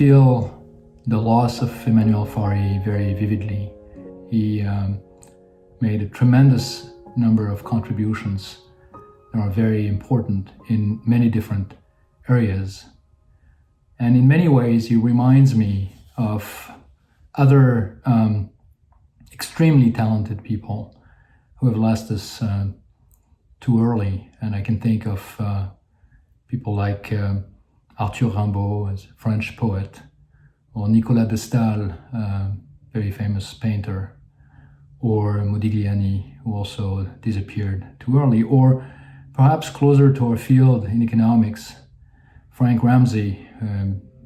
feel the loss of Emmanuel Farhi very vividly. He made a tremendous number of contributions that are very important in many different areas. And in many ways, he reminds me of other extremely talented people who have left us too early. And I can think of people like Arthur Rimbaud, as a French poet, or Nicolas de Staël, very famous painter, or Modigliani, who also disappeared too early, or perhaps closer to our field in economics, Frank Ramsey,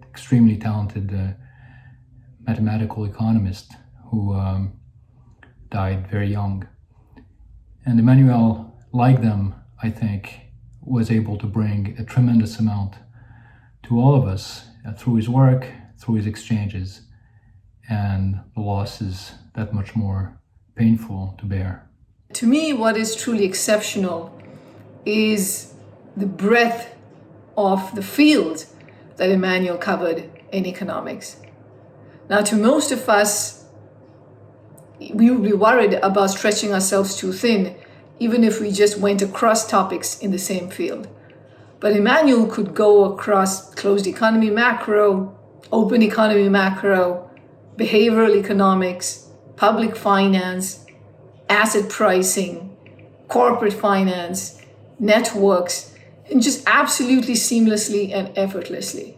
extremely talented mathematical economist who died very young. And Emmanuel, like them, I think, was able to bring a tremendous amount to all of us through his work, through his exchanges, and the loss is that much more painful to bear. To me, what is truly exceptional is the breadth of the field that Emmanuel covered in economics. Now, to most of us, we would be worried about stretching ourselves too thin, even if we just went across topics in the same field. But Emmanuel could go across closed economy macro, open economy macro, behavioral economics, public finance, asset pricing, corporate finance, networks, and just absolutely seamlessly and effortlessly.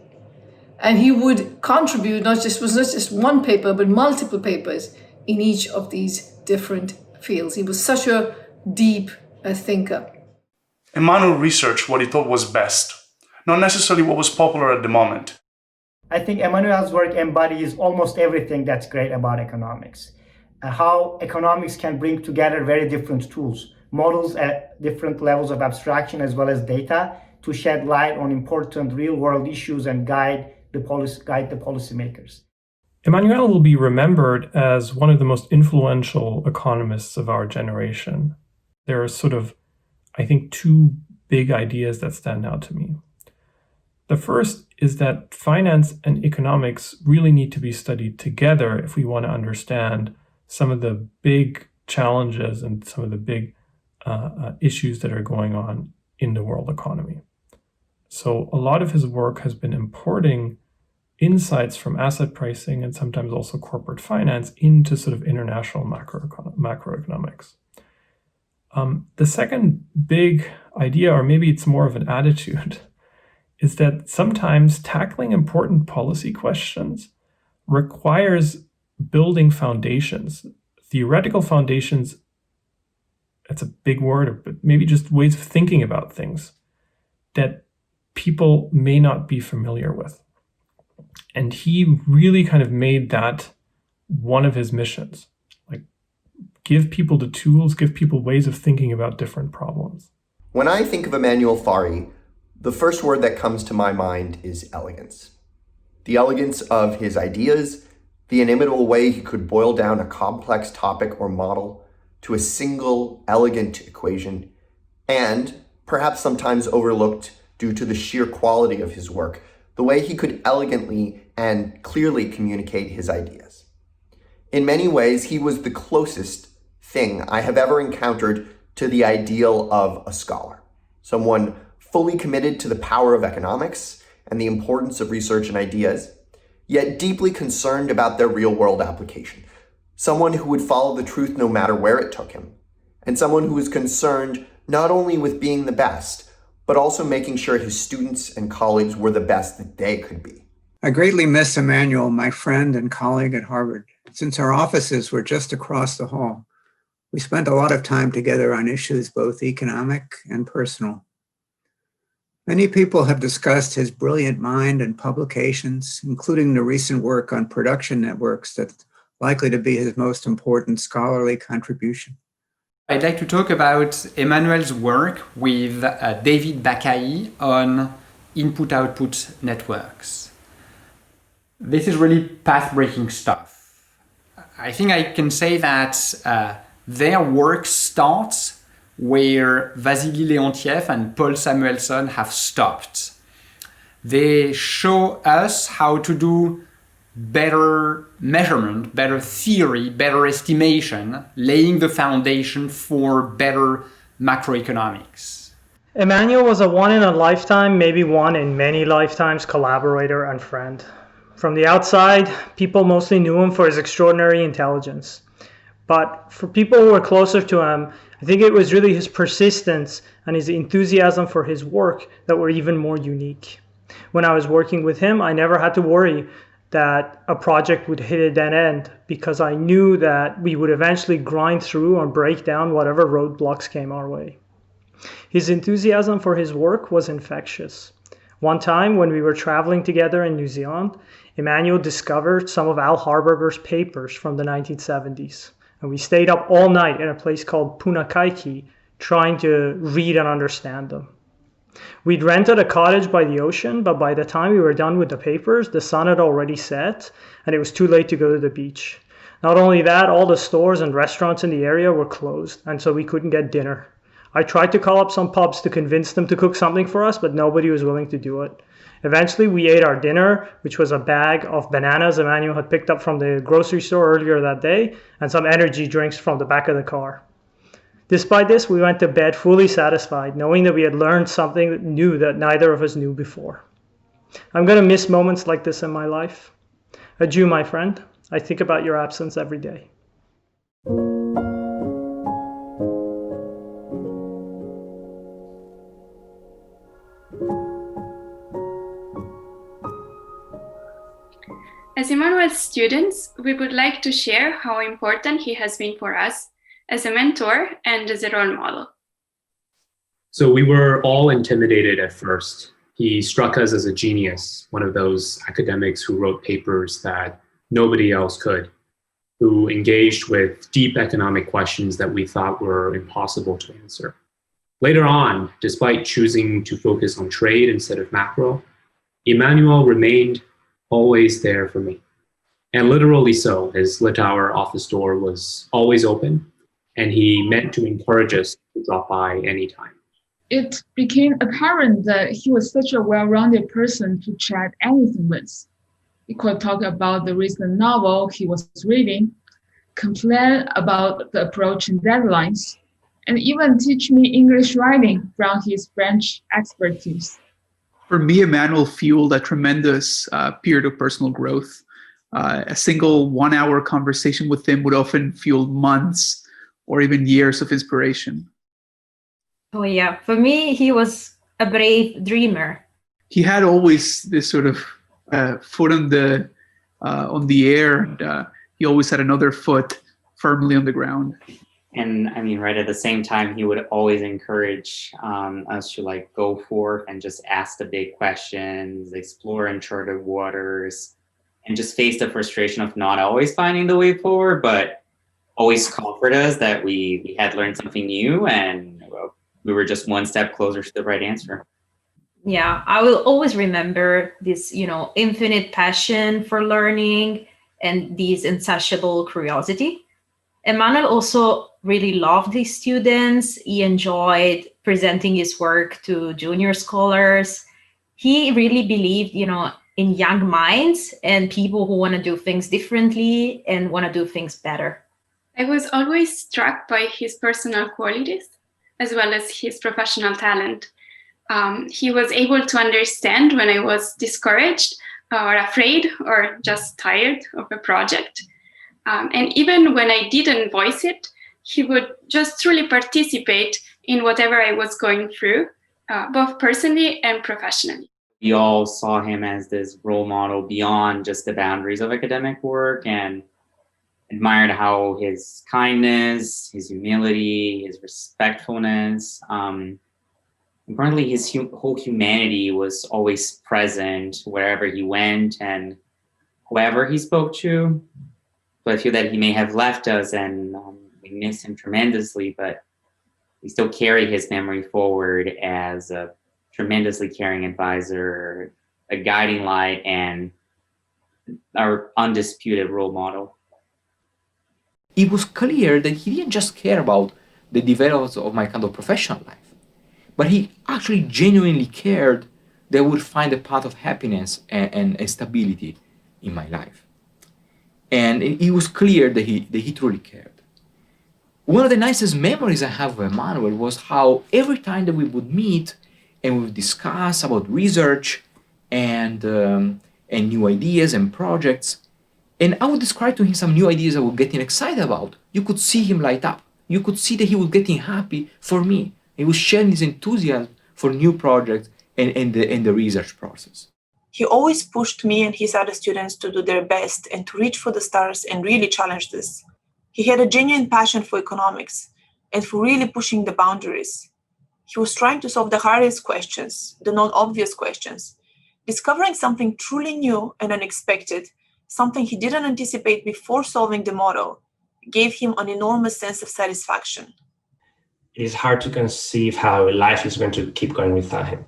And he would contribute was not just one paper, but multiple papers in each of these different fields. He was such a deep thinker. Emmanuel researched what he thought was best, not necessarily what was popular at the moment. I think Emmanuel's work embodies almost everything that's great about economics. How economics can bring together very different tools, models at different levels of abstraction as well as data to shed light on important real-world issues and guide the policymakers. Emmanuel will be remembered as one of the most influential economists of our generation. There are sort of, I think, two big ideas that stand out to me. The first is that finance and economics really need to be studied together if we want to understand some of the big challenges and some of the big issues that are going on in the world economy. So a lot of his work has been importing insights from asset pricing and sometimes also corporate finance into sort of international macroeconomics. The second big idea, or maybe it's more of an attitude, is that sometimes tackling important policy questions requires building foundations, theoretical foundations. That's a big word, but maybe just ways of thinking about things that people may not be familiar with. And he really kind of made that one of his missions, like give people the tools, give people ways of thinking about different problems. When I think of Emmanuel Farhi, the first word that comes to my mind is elegance. The elegance of his ideas, the inimitable way he could boil down a complex topic or model to a single elegant equation, and perhaps sometimes overlooked due to the sheer quality of his work, the way he could elegantly and clearly communicate his ideas. In many ways, he was the closest thing I have ever encountered to the ideal of a scholar, someone fully committed to the power of economics and the importance of research and ideas, yet deeply concerned about their real-world application, someone who would follow the truth no matter where it took him, and someone who was concerned not only with being the best, but also making sure his students and colleagues were the best that they could be. I greatly miss Emmanuel, my friend and colleague at Harvard. Since our offices were just across the hall, we spent a lot of time together on issues both economic and personal. Many people have discussed his brilliant mind and publications, including the recent work on production networks that's likely to be his most important scholarly contribution. I'd like to talk about Emmanuel's work with David Baqaee on Input-Output Networks. This is really path-breaking stuff. I think I can say that their work starts where Vasily Leontiev and Paul Samuelson have stopped. They show us how to do better measurement, better theory, better estimation, laying the foundation for better macroeconomics. Emmanuel was a one-in-a-lifetime, maybe one in many lifetimes collaborator and friend. From the outside, people mostly knew him for his extraordinary intelligence. But for people who were closer to him, I think it was really his persistence and his enthusiasm for his work that were even more unique. When I was working with him, I never had to worry that a project would hit a dead end because I knew that we would eventually grind through and break down whatever roadblocks came our way. His enthusiasm for his work was infectious. One time when we were traveling together in New Zealand, Emmanuel discovered some of Al Harburger's papers from the 1970s. And we stayed up all night in a place called Punakaiki trying to read and understand them. We'd rented a cottage by the ocean, but by the time we were done with the papers, the sun had already set and it was too late to go to the beach. Not only that, all the stores and restaurants in the area were closed, and so we couldn't get dinner. I tried to call up some pubs to convince them to cook something for us, but nobody was willing to do it. Eventually, we ate our dinner, which was a bag of bananas Emmanuel had picked up from the grocery store earlier that day, and some energy drinks from the back of the car. Despite this, we went to bed fully satisfied, knowing that we had learned something new that neither of us knew before. I'm going to miss moments like this in my life. Adieu, my friend. I think about your absence every day. As Emmanuel's students, we would like to share how important he has been for us as a mentor and as a role model. So we were all intimidated at first. He struck us as a genius, one of those academics who wrote papers that nobody else could, who engaged with deep economic questions that we thought were impossible to answer. Later on, despite choosing to focus on trade instead of macro, Emmanuel remained always there for me. And literally so. His lit hour office door was always open, and he meant to encourage us to drop by anytime. It became apparent that he was such a well-rounded person to chat anything with. He could talk about the recent novel he was reading, complain about the approaching deadlines, and even teach me English writing from his French expertise. For me, Emmanuel fueled a tremendous period of personal growth. A single 1 hour conversation with him would often fuel months or even years of inspiration. Oh yeah, for me, he was a brave dreamer. He had always this sort of foot on the air, and he always had another foot firmly on the ground. And I mean, right at the same time, he would always encourage us to like go forth and just ask the big questions, explore uncharted waters, and just face the frustration of not always finding the way forward, but always comfort us that we had learned something new and we were just one step closer to the right answer. Yeah, I will always remember this, infinite passion for learning and this insatiable curiosity. Emmanuel also really loved his students. He enjoyed presenting his work to junior scholars. He really believed, in young minds and people who want to do things differently and want to do things better. I was always struck by his personal qualities as well as his professional talent. He was able to understand when I was discouraged or afraid or just tired of a project. And even when I didn't voice it, he would just truly participate in whatever I was going through, both personally and professionally. We all saw him as this role model beyond just the boundaries of academic work and admired how his kindness, his humility, his respectfulness, importantly, his whole humanity was always present wherever he went and whoever he spoke to. So I feel that he may have left us and we miss him tremendously, but we still carry his memory forward as a tremendously caring advisor, a guiding light, and our undisputed role model. It was clear that he didn't just care about the development of my kind of professional life, but he actually genuinely cared that would find a path of happiness and stability in my life. And it was clear that he truly cared. One of the nicest memories I have of Emmanuel was how every time that we would meet and we would discuss about research and new ideas and projects, and I would describe to him some new ideas I was getting excited about, you could see him light up. You could see that he was getting happy for me. He was sharing his enthusiasm for new projects and the research process. He always pushed me and his other students to do their best and to reach for the stars and really challenge this. He had a genuine passion for economics and for really pushing the boundaries. He was trying to solve the hardest questions, the non-obvious questions, discovering something truly new and unexpected, something he didn't anticipate before solving the model, gave him an enormous sense of satisfaction. It is hard to conceive how life is going to keep going without him.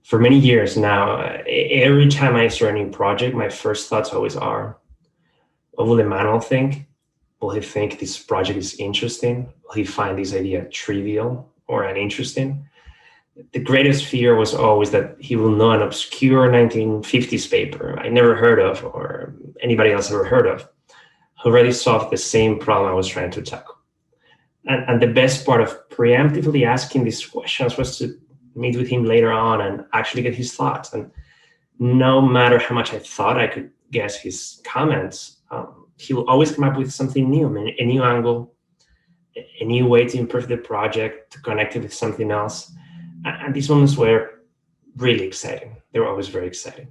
For many years now, every time I start a new project, my first thoughts always are, what will Emmanuel think? Will he think this project is interesting? Will he find this idea trivial or uninteresting? The greatest fear was always that he will know an obscure 1950s paper I never heard of or anybody else ever heard of, who already solved the same problem I was trying to tackle. And the best part of preemptively asking these questions was to meet with him later on and actually get his thoughts. And no matter how much I thought I could guess his comments, he will always come up with something new, a new angle, a new way to improve the project, to connect it with something else. And these moments were really exciting. They were always very exciting.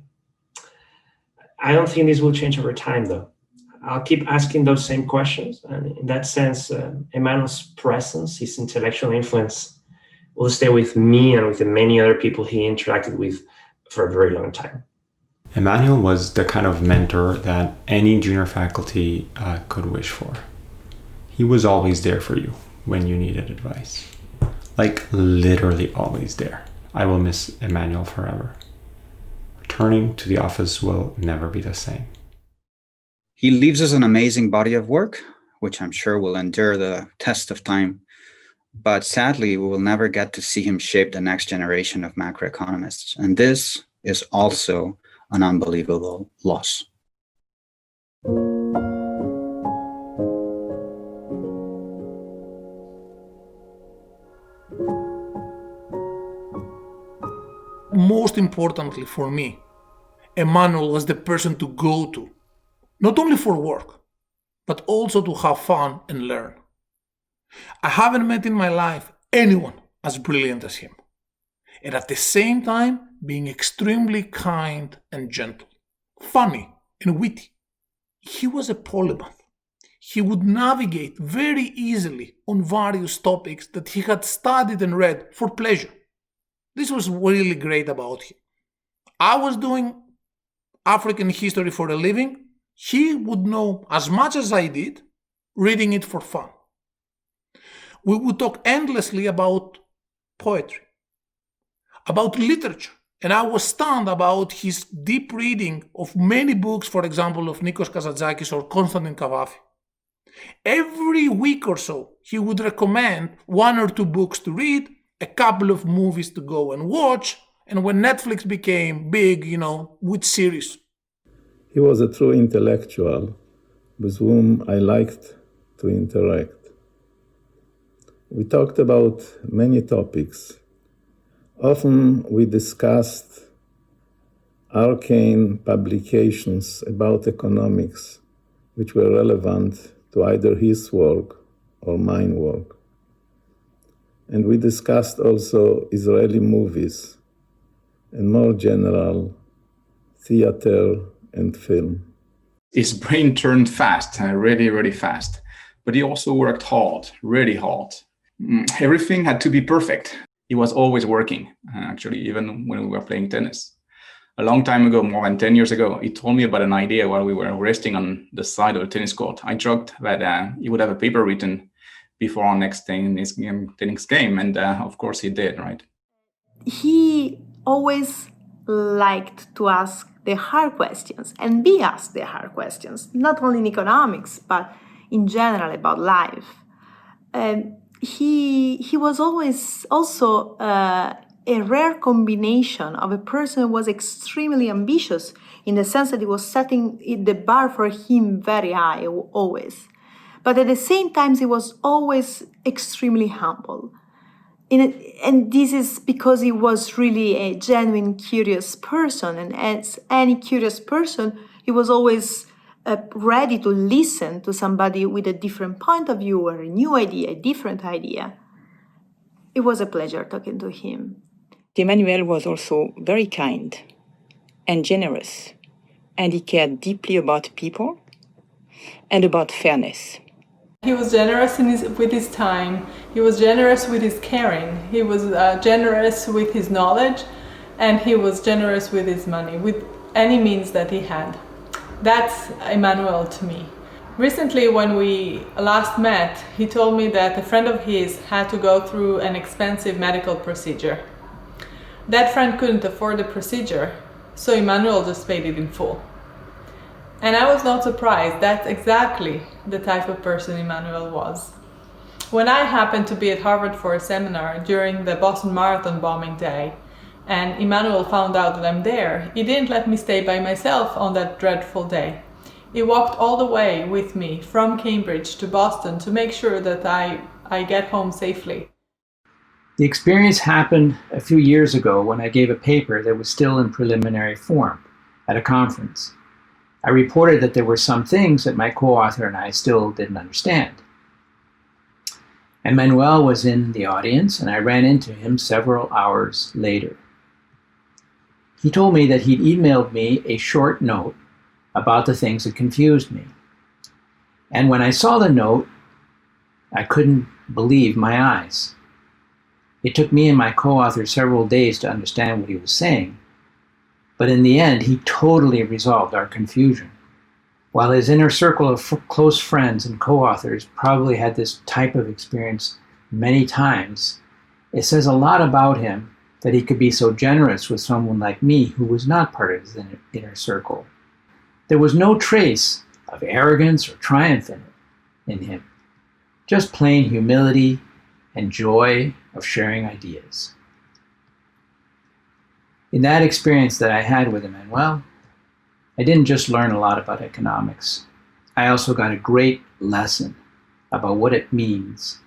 I don't think this will change over time, though. I'll keep asking those same questions. And in that sense, Emmanuel's presence, his intellectual influence, will stay with me and with the many other people he interacted with for a very long time. Emmanuel was the kind of mentor that any junior faculty could wish for. He was always there for you when you needed advice. Like literally always there. I will miss Emmanuel forever. Returning to the office will never be the same. He leaves us an amazing body of work, which I'm sure will endure the test of time. But sadly, we will never get to see him shape the next generation of macroeconomists. And this is also an unbelievable loss. Most importantly for me, Emmanuel was the person to go to, not only for work, but also to have fun and learn. I haven't met in my life anyone as brilliant as him, and at the same time being extremely kind and gentle, funny and witty. He was a polymath. He would navigate very easily on various topics that he had studied and read for pleasure. This was really great about him. I was doing African history for a living. He would know as much as I did, reading it for fun. We would talk endlessly about poetry, about literature, and I was stunned about his deep reading of many books, for example, of Nikos Kazantzakis or Konstantin Kavafi. Every week or so, he would recommend one or two books to read, a couple of movies to go and watch, and when Netflix became big, with series. He was a true intellectual with whom I liked to interact. We talked about many topics. Often we discussed arcane publications about economics, which were relevant to either his work or mine work. And we discussed also Israeli movies and more general theater and film. His brain turned fast, really, really fast. But he also worked hard, really hard. Everything had to be perfect. He was always working, actually, even when we were playing tennis. A long time ago, more than 10 years ago, he told me about an idea while we were resting on the side of the tennis court. I joked that he would have a paper written before our next tennis game, and of course he did, right? He always liked to ask the hard questions and be asked the hard questions, not only in economics, but in general about life. He was always also a rare combination of a person who was extremely ambitious in the sense that he was setting the bar for him very high, always. But at the same time, he was always extremely humble. And this is because he was really a genuine, curious person. And as any curious person, he was always ready to listen to somebody with a different point of view or a new idea, a different idea. It was a pleasure talking to him. Emmanuel was also very kind and generous, and he cared deeply about people and about fairness. He was generous with his time, he was generous with his caring, he was generous with his knowledge, and he was generous with his money, with any means that he had. That's Emmanuel to me. Recently, when we last met, he told me that a friend of his had to go through an expensive medical procedure. That friend couldn't afford the procedure, so Emmanuel just paid it in full. And I was not surprised. That's exactly the type of person Emmanuel was. When I happened to be at Harvard for a seminar during the Boston Marathon bombing day, and Emmanuel found out that I'm there, he didn't let me stay by myself on that dreadful day. He walked all the way with me from Cambridge to Boston to make sure that I get home safely. The experience happened a few years ago when I gave a paper that was still in preliminary form at a conference. I reported that there were some things that my co-author and I still didn't understand. Emmanuel was in the audience, and I ran into him several hours later. He told me that he'd emailed me a short note about the things that confused me. And when I saw the note, I couldn't believe my eyes. It took me and my co-author several days to understand what he was saying, but in the end, he totally resolved our confusion. While his inner circle of close friends and co-authors probably had this type of experience many times, it says a lot about him that he could be so generous with someone like me who was not part of his inner circle. There was no trace of arrogance or triumph in him, just plain humility and joy of sharing ideas. In that experience that I had with Emmanuel, I didn't just learn a lot about economics. I also got a great lesson about what it means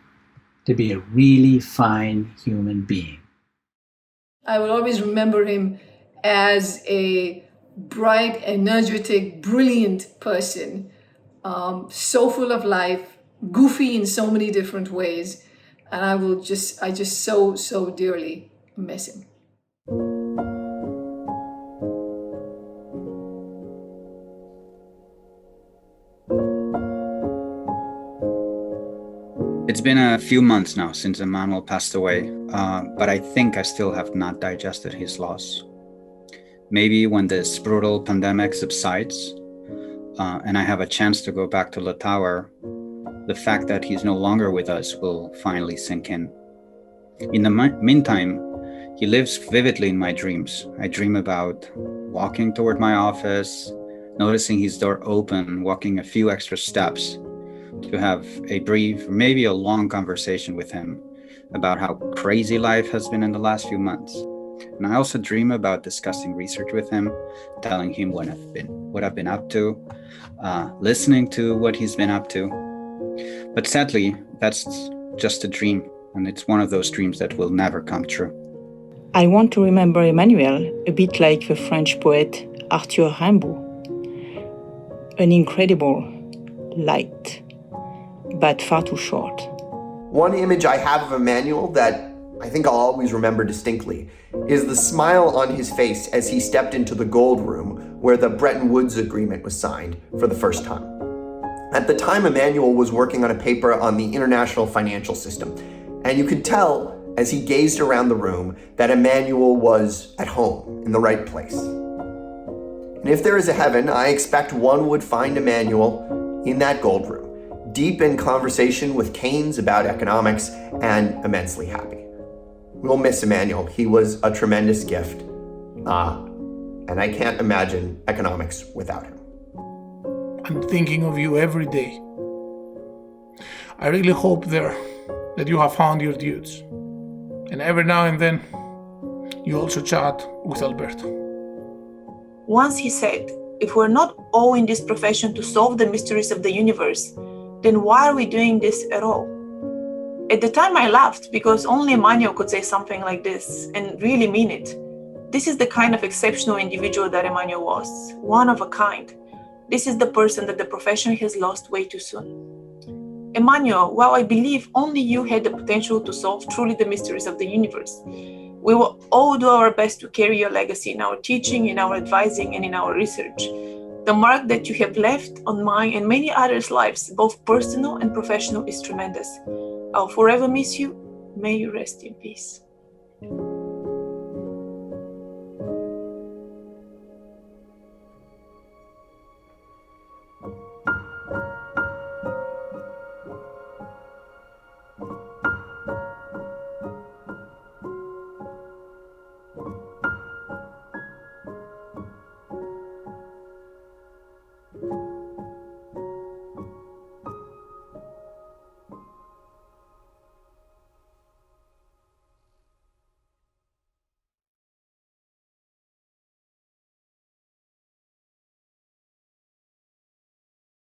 to be a really fine human being. I will always remember him as a bright, energetic, brilliant person, so full of life, goofy in so many different ways, and I just so dearly miss him. It's been a few months now since Emmanuel passed away, but I think I still have not digested his loss. Maybe when this brutal pandemic subsides and I have a chance to go back to the tower, the fact that he's no longer with us will finally sink in. In the meantime, he lives vividly in my dreams. I dream about walking toward my office, noticing his door open, walking a few extra steps to have a brief, maybe a long conversation with him about how crazy life has been in the last few months. And I also dream about discussing research with him, telling him what I've been up to, listening to what he's been up to. But sadly, that's just a dream, and it's one of those dreams that will never come true. I want to remember Emmanuel a bit like the French poet Arthur Rimbaud, an incredible light, but far too short. One image I have of Emmanuel that I think I'll always remember distinctly is the smile on his face as he stepped into the gold room where the Bretton Woods Agreement was signed for the first time. At the time, Emmanuel was working on a paper on the international financial system, and you could tell as he gazed around the room that Emmanuel was at home in the right place. And if there is a heaven, I expect one would find Emmanuel in that gold room, deep in conversation with Keynes about economics and immensely happy. We'll miss Emmanuel. He was a tremendous gift, and I can't imagine economics without him. I'm thinking of you every day. I really hope that you have found your dudes. And every now and then, You also chat with Alberto. Once he said, if we're not all in this profession to solve the mysteries of the universe, then why are we doing this at all? At the time I laughed because only Emmanuel could say something like this and really mean it. This is the kind of exceptional individual that Emmanuel was, one of a kind. This is the person that the profession has lost way too soon. Emmanuel, while I believe only you had the potential to solve truly the mysteries of the universe, we will all do our best to carry your legacy in our teaching, in our advising, and in our research. The mark that you have left on mine and many others' lives, both personal and professional, is tremendous. I'll forever miss you. May you rest in peace.